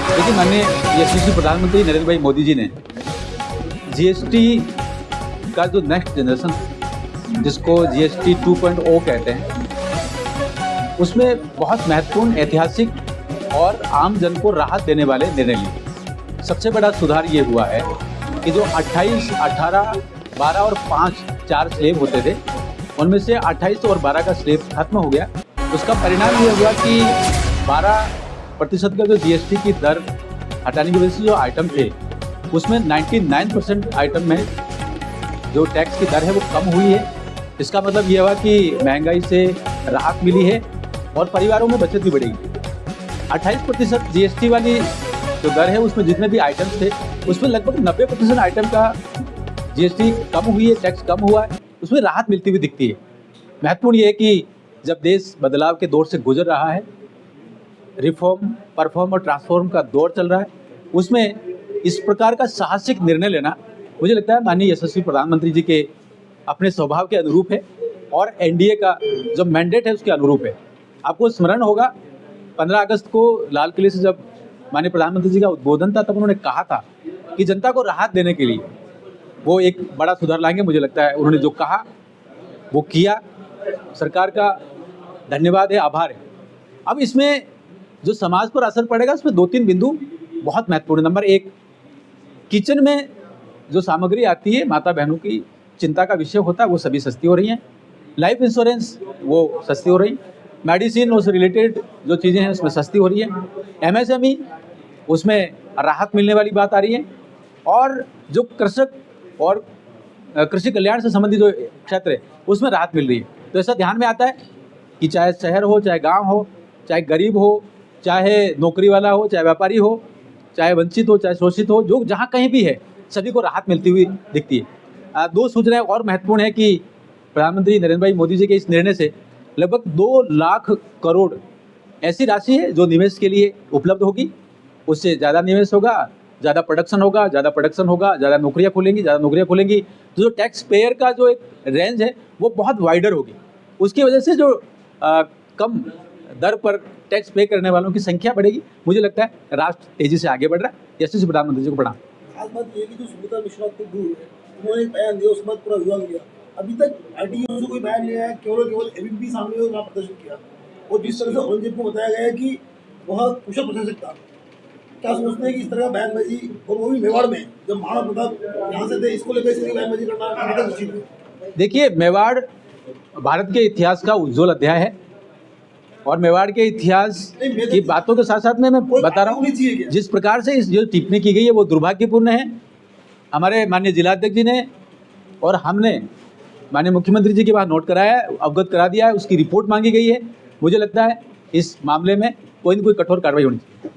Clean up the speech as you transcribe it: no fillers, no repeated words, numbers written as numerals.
देखिए, माननीय यशस्वी प्रधानमंत्री नरेंद्र भाई मोदी जी ने जीएसटी का जो नेक्स्ट जनरेशन, जिसको जीएसटी 2.0 कहते हैं, उसमें बहुत महत्वपूर्ण, ऐतिहासिक और आम जन को राहत देने वाले निर्णय लिए। सबसे बड़ा सुधार ये हुआ है कि जो 28, 18, 12 और 5 4 स्लेब होते थे, उनमें से 28 और 12 का स्लेब खत्म हो गया। उसका परिणाम ये हुआ कि 12% का जो जीएसटी की दर हटाने की वजह से जो आइटम थे, उसमें 99% आइटम में जो टैक्स की दर है वो कम हुई है। इसका मतलब ये हुआ कि महंगाई से राहत मिली है और परिवारों में बचत भी बढ़ेगी। 28% जीएसटी वाली जो दर है, उसमें जितने भी आइटम्स थे, उसमें लगभग 90% आइटम का जीएसटी कम हुई है, टैक्स कम हुआ है, उसमें राहत मिलती हुई दिखती है। महत्वपूर्ण ये है कि जब देश बदलाव के दौर से गुजर रहा है, रिफॉर्म, परफॉर्म और ट्रांसफॉर्म का दौर चल रहा है, उसमें इस प्रकार का साहसिक निर्णय लेना मुझे लगता है माननीय यशस्वी प्रधानमंत्री जी के अपने स्वभाव के अनुरूप है और एनडीए का जो मैंडेट है उसके अनुरूप है। आपको स्मरण होगा 15 अगस्त को लाल किले से जब माननीय प्रधानमंत्री जी का उद्बोधन था, तब उन्होंने कहा था कि जनता को राहत देने के लिए वो एक बड़ा सुधार लाएंगे। मुझे लगता है उन्होंने जो कहा वो किया। सरकार का धन्यवाद है, आभार है। अब इसमें जो समाज पर असर पड़ेगा, उसमें 2-3 बिंदु बहुत महत्वपूर्ण है। नंबर 1, किचन में जो सामग्री आती है, माता बहनों की चिंता का विषय होता है, वो सभी सस्ती हो रही हैं। लाइफ इंश्योरेंस वो सस्ती हो रही, मेडिसिन उससे रिलेटेड जो चीज़ें हैं उसमें सस्ती हो रही है। एमएसएमई, उसमें राहत मिलने वाली बात आ रही है। और जो कृषक और कृषि कल्याण से संबंधित जो क्षेत्र है, उसमें राहत मिल रही है। तो ऐसा ध्यान में आता है कि चाहे शहर हो, चाहे गांव हो, चाहे गरीब हो, चाहे नौकरी वाला हो, चाहे व्यापारी हो, चाहे वंचित हो, चाहे शोषित हो, जो जहाँ कहीं भी है, सभी को राहत मिलती हुई दिखती है। 2 सूचनाएं और महत्वपूर्ण है कि प्रधानमंत्री नरेंद्र भाई मोदी जी के इस निर्णय से लगभग 2 लाख करोड़ ऐसी राशि है जो निवेश के लिए उपलब्ध होगी। उससे ज़्यादा निवेश होगा, ज़्यादा प्रोडक्शन होगा, ज़्यादा नौकरियाँ खुलेंगी। तो जो टैक्स पेयर का जो एक रेंज है वो बहुत वाइडर होगी। उसकी वजह से जो कम दर पर टैक्स पे करने वालों की संख्या बढ़ेगी। मुझे लगता है राष्ट्र तेजी से आगे बढ़ रहा है। यशस्वी प्रधानमंत्री जी को प्रणाम। खास बात ये कि जो सुमित्रा मिश्रा को दूर है, उन्होंने एक बयान दिया, उसके बाद पूरा विवाद हो गया। अभी तक आरटीओ से कोई बयान नहीं आया, केवल एबीवीपी सामने वहाँ प्रदर्शन किया। और जिस तरह से औरंगजेब को बताया गया है कि वह कुशल प्रशासक था, क्या सोचते हैं कि इस तरह का बयानबाजी, और वो भी मेवाड़ में, जब महाराणा प्रताप यहाँ से थे, इसको लेकर इस तरह की बयानबाजी करना उचित है? देखिए, मेवाड़ भारत के इतिहास का उज्ज्वल अध्याय है और मेवाड़ के इतिहास की बातों के साथ साथ में मैं बता रहा हूँ, जिस प्रकार से इस जो टिप्पणी की गई है वो दुर्भाग्यपूर्ण है। हमारे माननीय जिलाध्यक्ष जी ने और हमने माननीय मुख्यमंत्री जी के पास नोट कराया है, अवगत करा दिया है, उसकी रिपोर्ट मांगी गई है। मुझे लगता है इस मामले में कोई न कोई कठोर कार्रवाई होनी चाहिए।